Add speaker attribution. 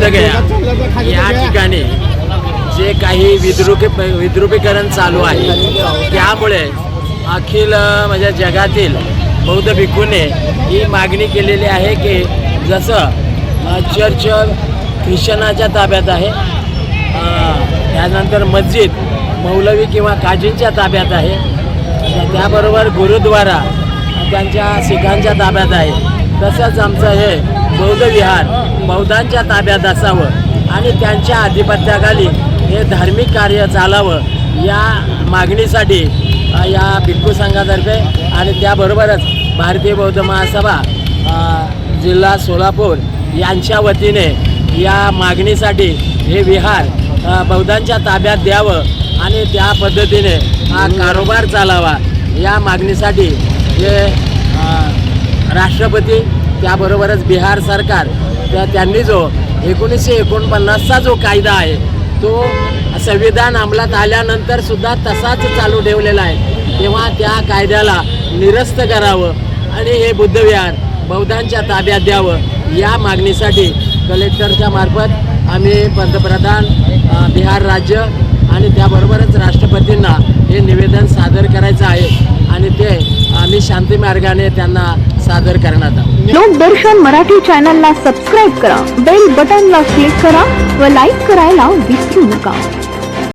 Speaker 1: बोधगया या ठिकाणी जे काही विद्रुपीकरण चालू आहे त्यामुळे अखिल म्हणजे जगातील बौद्ध भिक्खूंनी ही मागणी केलेली आहे की जसं चर्च ख्रिश्चनाच्या ताब्यात आहे, त्यानंतर मस्जिद मौलवी किंवा काजींच्या ताब्यात आहे, त्याबरोबर गुरुद्वारा त्यांच्या सिखांच्या ताब्यात आहे, तसंच आमचं हे बौद्ध विहार बौद्धांच्या ताब्यात असावं आणि त्यांच्या आधिपत्याखाली हे धार्मिक कार्य चालावं या मागणीसाठी या भिक्खू संघातर्फे आणि त्याबरोबरच भारतीय बौद्ध महासभा जिल्हा सोलापूर यांच्या वतीने या मागणीसाठी हे विहार बौद्धांच्या ताब्यात द्यावं आणि त्या पद्धतीने हा कारोबार चालावा या मागणीसाठी हे राष्ट्रपती त्याबरोबरच बिहार सरकार त्यांनी जो 1949चा जो कायदा आहे तो संविधान अंमलात आल्यानंतर सुद्धा तसाच चालू ठेवलेला आहे, तेव्हा त्या कायद्याला निरस्त करावं आणि हे बुद्धविहार बौद्धांच्या ताब्यात द्यावं या मागणीसाठी कलेक्टरच्या मार्फत आम्ही पंतप्रधान बिहार राज्य आणि त्याबरोबरच राष्ट्रपतींना हे निवेदन सादर करायचं आहे आणि ते आम्ही शांती मार्गाने त्यांना सादर करण्यात आलं.
Speaker 2: लोकदर्शन मराठी चॅनलला सबस्क्राईब करा, बेल बटनला क्लिक करा व लाईक करायला विसरू नका.